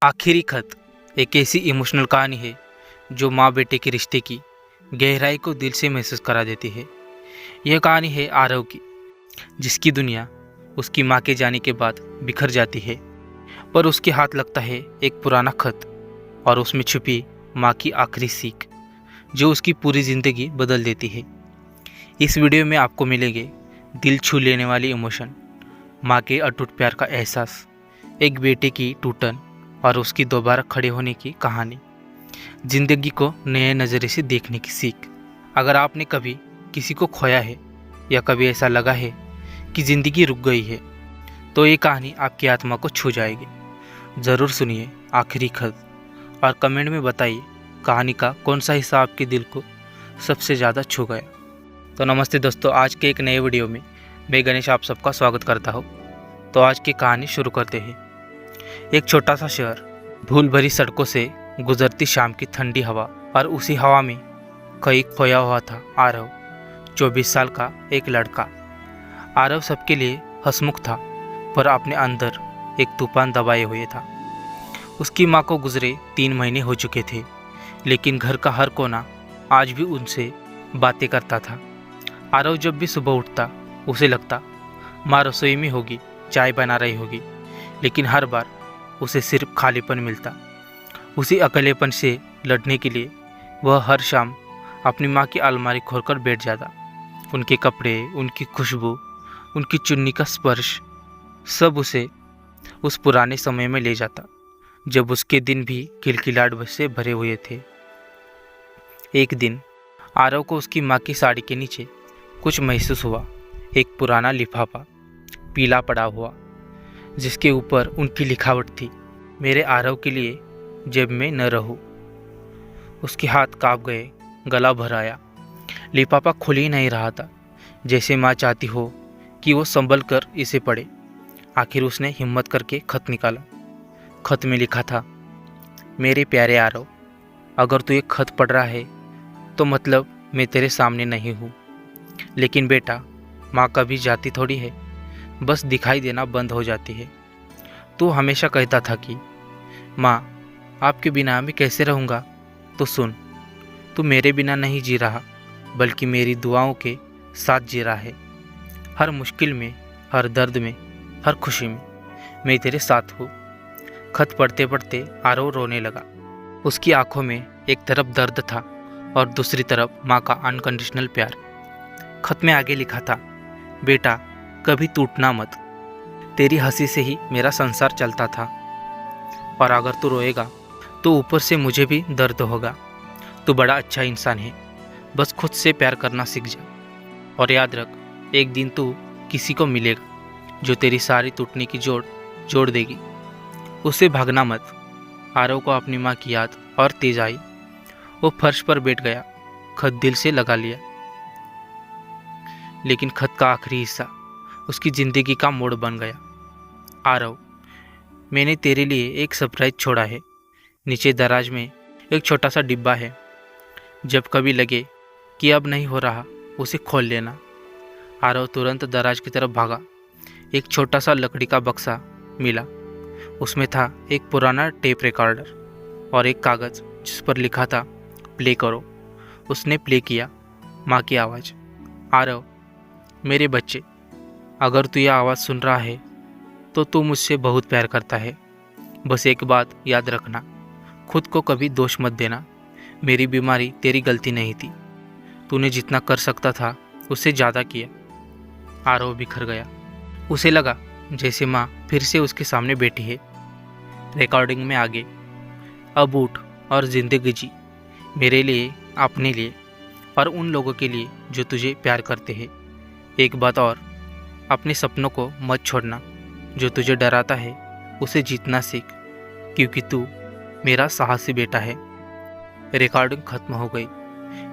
आखिरी खत एक ऐसी इमोशनल कहानी है जो माँ बेटे के रिश्ते की गहराई को दिल से महसूस करा देती है। यह कहानी है आरव की, जिसकी दुनिया उसकी माँ के जाने के बाद बिखर जाती है, पर उसके हाथ लगता है एक पुराना खत और उसमें छुपी माँ की आखिरी सीख जो उसकी पूरी ज़िंदगी बदल देती है। इस वीडियो में आपको मिलेंगे दिल छू लेने वाली इमोशन, माँ के अटूट प्यार का एहसास, एक बेटे की टूटन और उसकी दोबारा खड़े होने की कहानी, जिंदगी को नए नज़रिए से देखने की सीख। अगर आपने कभी किसी को खोया है या कभी ऐसा लगा है कि ज़िंदगी रुक गई है, तो ये कहानी आपकी आत्मा को छू जाएगी। ज़रूर सुनिए आखिरी खत और कमेंट में बताइए कहानी का कौन सा हिस्सा आपके दिल को सबसे ज़्यादा छू गया। तो नमस्ते दोस्तों, आज के एक नए वीडियो में मैं गणेश आप सबका स्वागत करता हूँ। तो आज की कहानी शुरू करते हैं। एक छोटा सा शहर, धूल भरी सड़कों से गुजरती शाम की ठंडी हवा, और उसी हवा में कहीं खोया हुआ था आरव, 24 साल का एक लड़का। आरव सबके लिए हंसमुख था, पर अपने अंदर एक तूफान दबाए हुए था। उसकी माँ को गुजरे 3 महीने हो चुके थे, लेकिन घर का हर कोना आज भी उनसे बातें करता था। आरव जब भी सुबह उठता उसे लगता माँ रसोई में होगी, चाय बना रही होगी, लेकिन हर बार उसे सिर्फ खालीपन मिलता। उसी अकेलेपन से लड़ने के लिए वह हर शाम अपनी माँ की अलमारी खोलकर बैठ जाता। उनके कपड़े, उनकी खुशबू, उनकी चुन्नी का स्पर्श, सब उसे उस पुराने समय में ले जाता जब उसके दिन भी खिलखिलाहट से भरे हुए थे। एक दिन आरव को उसकी माँ की साड़ी के नीचे कुछ महसूस हुआ। एक पुराना लिफाफा, पीला पड़ा हुआ, जिसके ऊपर उनकी लिखावट थी, मेरे आरव के लिए जब मैं न रहूं। उसके हाथ कांप गए, गला भर आया। लिफाफा खुल ही नहीं रहा था, जैसे माँ चाहती हो कि वो संभल कर इसे पढ़े। आखिर उसने हिम्मत करके खत निकाला। खत में लिखा था, मेरे प्यारे आरव, अगर तू ये खत पढ़ रहा है तो मतलब मैं तेरे सामने नहीं हूँ, लेकिन बेटा, माँ कभी जाती थोड़ी है, बस दिखाई देना बंद हो जाती है। तू हमेशा कहता था कि माँ, आपके बिना मैं कैसे रहूँगा, तो सुन, तू मेरे बिना नहीं जी रहा, बल्कि मेरी दुआओं के साथ जी रहा है। हर मुश्किल में, हर दर्द में, हर खुशी में मैं तेरे साथ हूँ। खत पढ़ते पढ़ते आरव रोने लगा। उसकी आंखों में एक तरफ दर्द था और दूसरी तरफ माँ का अनकंडीशनल प्यार। खत में आगे लिखा था, बेटा, कभी टूटना मत, तेरी हंसी से ही मेरा संसार चलता था, और अगर तू रोएगा तो ऊपर से मुझे भी दर्द होगा। तू बड़ा अच्छा इंसान है, बस खुद से प्यार करना सीख जा, और याद रख, एक दिन तू किसी को मिलेगा जो तेरी सारी टूटने की जोड़ देगी। उससे भागना मत। आरव को अपनी माँ की याद और तेज आई। वो फर्श पर बैठ गया, खत दिल से लगा लिया। लेकिन खत का आखिरी हिस्सा उसकी ज़िंदगी का मोड़ बन गया। आरव, मैंने तेरे लिए एक सरप्राइज छोड़ा है। नीचे दराज में एक छोटा सा डिब्बा है। जब कभी लगे कि अब नहीं हो रहा, उसे खोल लेना। आरव तुरंत दराज की तरफ भागा। एक छोटा सा लकड़ी का बक्सा मिला। उसमें था एक पुराना टेप रिकॉर्डर और एक कागज़ जिस पर लिखा था, प्ले करो। उसने प्ले किया। माँ की आवाज़, आरव, मेरे बच्चे, अगर तू यह आवाज़ सुन रहा है तो तू मुझसे बहुत प्यार करता है। बस एक बात याद रखना, खुद को कभी दोष मत देना। मेरी बीमारी तेरी गलती नहीं थी। तूने जितना कर सकता था उससे ज़्यादा किया। आरव बिखर गया। उसे लगा जैसे माँ फिर से उसके सामने बैठी है। रिकॉर्डिंग में आगे, अब उठ और ज़िंदगी जी, मेरे लिए, अपने लिए और उन लोगों के लिए जो तुझे प्यार करते हैं। एक बात और, अपने सपनों को मत छोड़ना। जो तुझे डराता है उसे जीतना सीख, क्योंकि तू मेरा साहसी बेटा है। रिकॉर्डिंग खत्म हो गई,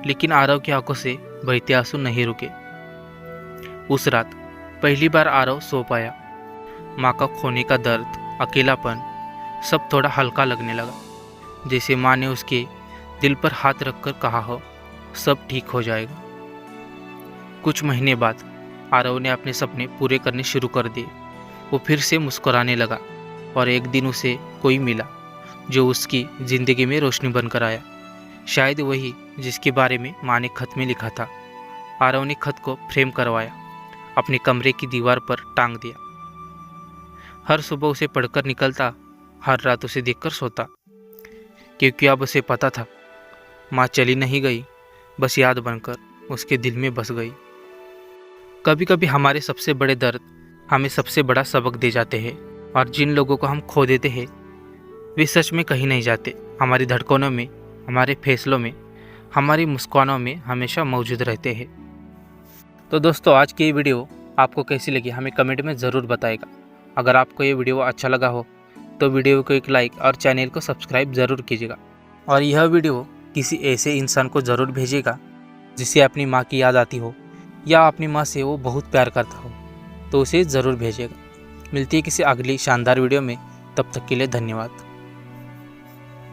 लेकिन आरव की आंखों से बहते आंसू नहीं रुके। उस रात पहली बार आरव सो पाया। माँ का खोने का दर्द, अकेलापन, सब थोड़ा हल्का लगने लगा, जैसे माँ ने उसके दिल पर हाथ रखकर कहा हो, सब ठीक हो जाएगा। कुछ महीने बाद आरव ने अपने सपने पूरे करने शुरू कर दिए। वो फिर से मुस्कुराने लगा, और एक दिन उसे कोई मिला जो उसकी ज़िंदगी में रोशनी बनकर आया। शायद वही जिसके बारे में माँ ने खत में लिखा था। आरव ने खत को फ्रेम करवाया, अपने कमरे की दीवार पर टांग दिया। हर सुबह उसे पढ़कर निकलता, हर रात उसे देखकर सोता, क्योंकि अब उसे पता था माँ चली नहीं गई, बस याद बनकर उसके दिल में बस गई। कभी कभी हमारे सबसे बड़े दर्द हमें सबसे बड़ा सबक दे जाते हैं, और जिन लोगों को हम खो देते हैं वे सच में कहीं नहीं जाते। हमारी धड़कनों में, हमारे फैसलों में, हमारी मुस्कानों में हमेशा मौजूद रहते हैं। तो दोस्तों, आज की ये वीडियो आपको कैसी लगी हमें कमेंट में ज़रूर बताएगा। अगर आपको ये वीडियो अच्छा लगा हो तो वीडियो को एक लाइक और चैनल को सब्सक्राइब ज़रूर कीजिएगा, और यह वीडियो किसी ऐसे इंसान को ज़रूर भेजिएगा जिसे अपनी माँ की याद आती हो, या अपनी माँ से वो बहुत प्यार करता हो, तो उसे ज़रूर भेजिएगा। मिलती है किसी अगली शानदार वीडियो में, तब तक के लिए धन्यवाद।